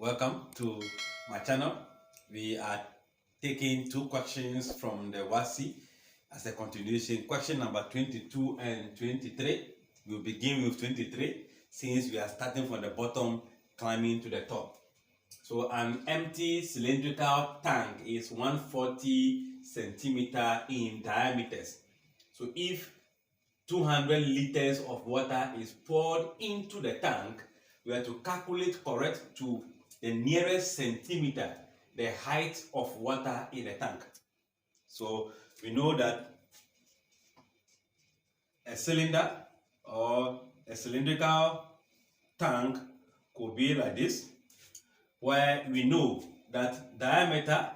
Welcome to my channel. We are taking two questions from the WASSCE as a continuation. Question number 22 and 23. We'll begin with 23 since we are starting from the bottom climbing to the top. So an empty cylindrical tank is 140 centimeter in diameters. So if 200 liters of water is poured into the tank, we have to calculate correct to the nearest centimeter the height of water in the tank. So we know that a cylinder or a cylindrical tank could be like this, where we know that diameter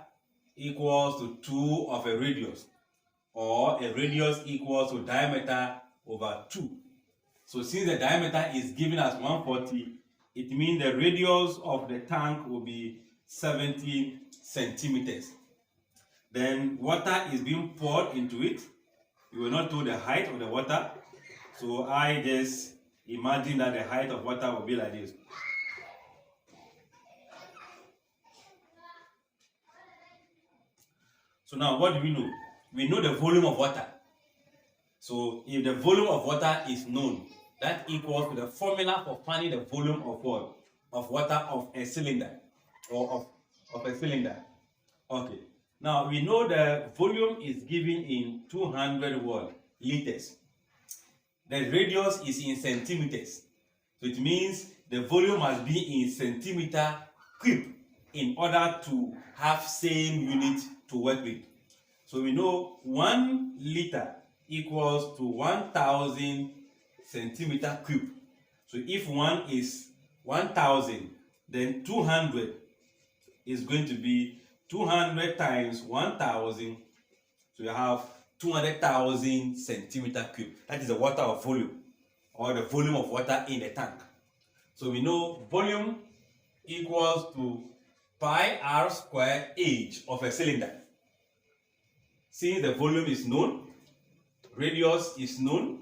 equals to 2 of a radius, or a radius equals to diameter over 2. So since the diameter is given as 140, it means the radius of the tank will be 70 centimeters. Then water is being poured into it. You will not know the height of the water. So I just imagine that the height of water will be like this. So now what do we know? We know the volume of water. So if the volume of water is known, that equals to the formula for finding the volume of what? Of water of a cylinder, or of a cylinder. Okay. Now we know the volume is given in 200 liters. The radius is in centimeters. So it means the volume must be in centimeter cube in order to have same unit to work with. So we know 1 liter equals to 1000 centimeter cube. So if 1 is 1000, then 200 is going to be 200 times 1000. So you have 200,000 centimeter cube. That is the water of volume, or the volume of water in the tank. So we know volume equals to pi r squared h of a cylinder. Since the volume is known, radius is known,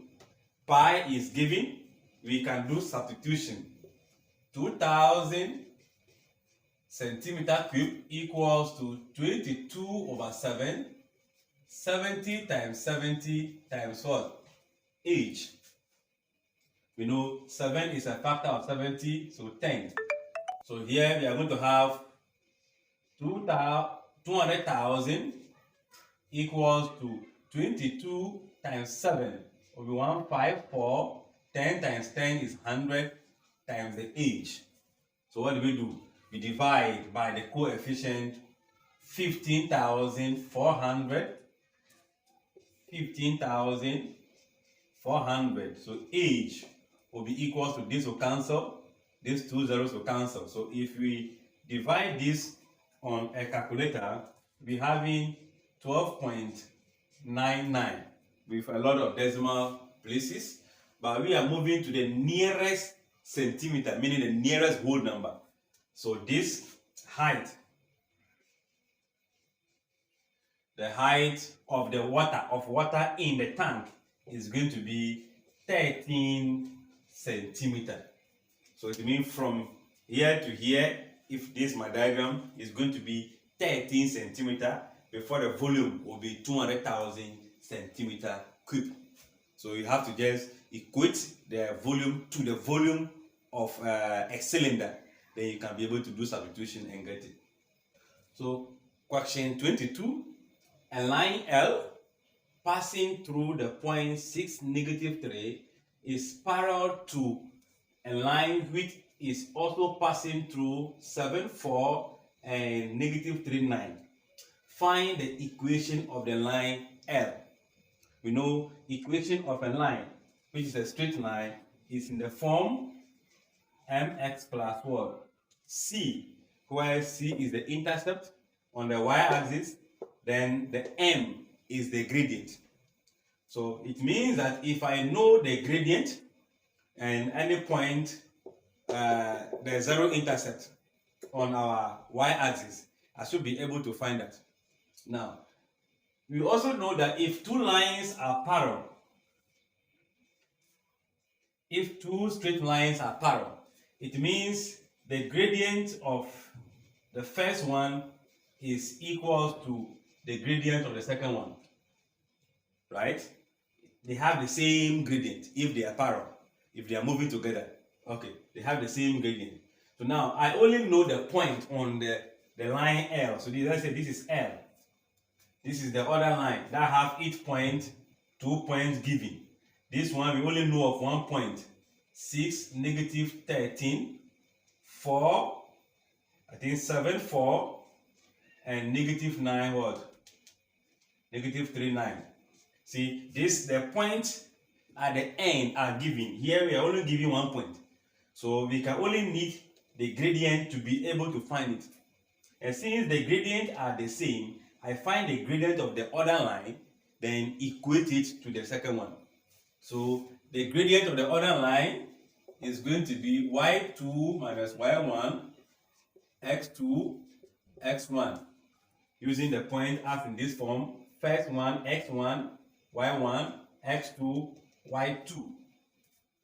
pi is given, we can do substitution. 2000 centimeter cube equals to 22/7. 70 times 70 times what? H. We know 7 is a factor of 70, so 10. So here we are going to have 200,000 equals to 22 times 7 will be 154. 10 times 10 is 100 times the age. So what do? We divide by the coefficient 15,400. 15,400. So age will be equal to this will cancel, these two zeros will cancel. So if we divide this on a calculator, we're having 12.99 with a lot of decimal places, but we are moving to the nearest centimeter, meaning the nearest whole number. So this height, the height of the water in the tank is going to be 13 centimeter. So it means from here to here, if this is my diagram, is going to be 13 centimeter before the volume will be 200,000 centimeter cube. So you have to just equate the volume to the volume of a cylinder. Then you can be able to do substitution and get it. So question 22. A line L passing through the point 6, -3 is parallel to a line which is also passing through 7, 4 and -3, 9. Find the equation of the line L. We know equation of a line, which is a straight line, is in the form mx plus what? C, where C is the intercept on the y-axis. Then the m is the gradient. So it means that if I know the gradient and any point the zero intercept on our y-axis, I should be able to find that. Now, we also know that if two lines are parallel, if two straight lines are parallel, it means the gradient of the first one is equal to the gradient of the second one, right? They have the same gradient if they are parallel, if they are moving together. Okay, they have the same gradient. So now I only know the point on the line L. So let's say this is L. This is the other line that have each point 2 points given. This one we only know of 1 point. 6, negative 13, 4, I think 7, 4, and negative 9 what? Negative 3, 9. See, the points at the end are given. Here we are only giving 1 point. So we can only need the gradient to be able to find it. And since the gradient are the same, I find the gradient of the other line, then equate it to the second one. So the gradient of the other line is going to be y2 minus y1, x2, x1. Using the point as in this form, first one x1, y1, x2, y2.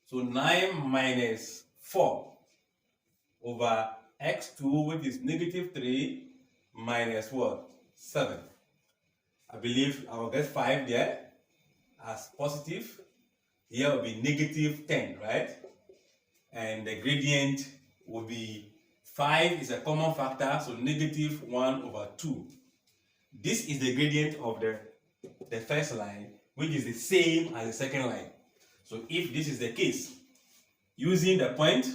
So 9 minus 4 over x2, which is negative 3, minus what? 7. I believe I will get 5 there as positive. Here will be negative 10, right? And the gradient will be 5 is a common factor, so negative 1 over 2. This is the gradient of the first line, which is the same as the second line. So if this is the case, using the point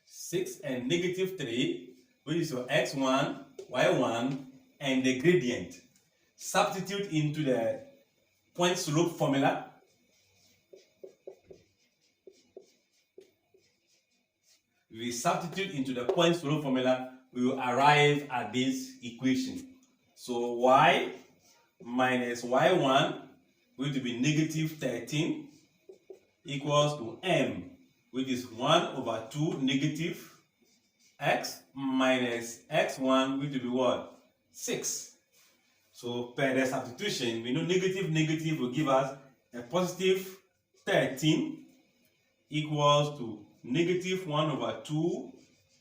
6 and negative 3, which is your x1, y1, and the gradient, substitute into the point slope formula. We substitute into the point slope formula, we will arrive at this equation. So y minus y1, which will be negative 13, equals to m, which is 1 over 2 negative x minus x1, which will be what? 6. So per the substitution, we know negative negative will give us a positive 13 equals to negative 1 over 2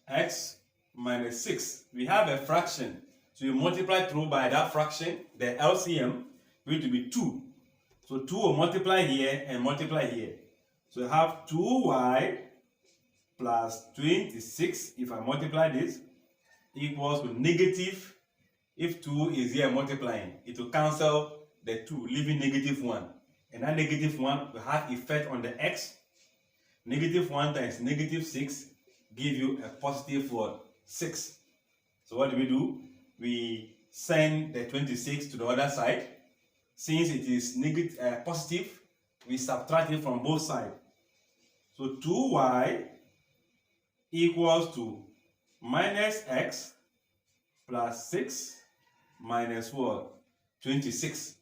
x minus 6. We have a fraction, so you multiply through by that fraction, the LCM, which will be 2. So 2 will multiply here and multiply here. So you have 2y plus 26, if I multiply this, equals to negative, if 2 is here multiplying, it will cancel the 2, leaving negative 1. And that negative 1 will have effect on the x. Negative 1 times negative 6 give you a positive what? 6. So what do? We send the 26 to the other side. Since it is negative, positive, we subtract it from both sides. So 2y equals to minus x plus 6 minus what? 26.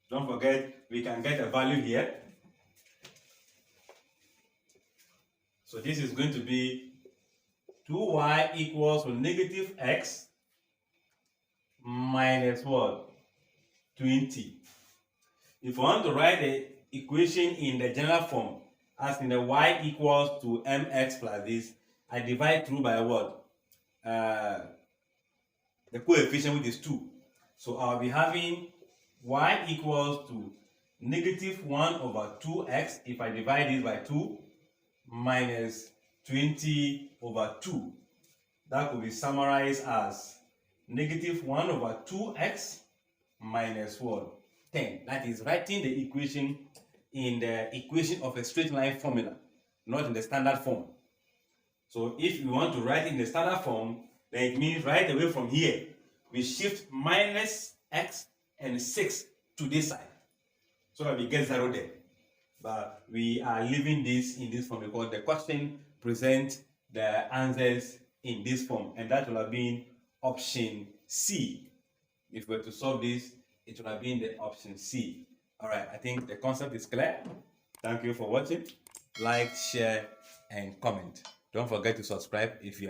Don't forget, we can get a value here. So this is going to be 2y equals to negative x minus what? 20. If we want to write the equation in the general form, as in the y equals to mx plus this, I divide through by what? The coefficient, which is 2. So I'll be having y equals to negative 1 over 2x, if I divide this by 2, minus 20 over 2. That could be summarized as negative 1 over 2x minus what? 10. That is writing the equation in the equation of a straight line formula, not in the standard form. So if you want to write it in the standard form, then it means right away from here, we shift minus x and 6 to this side, so that we get 0 there. But we are leaving this in this form because the question presents the answers in this form, and that will have been option C. If we were to solve this, it would have been the option C. Alright, I think the concept is clear. Thank you for watching. Like, share, and comment. Don't forget to subscribe if you are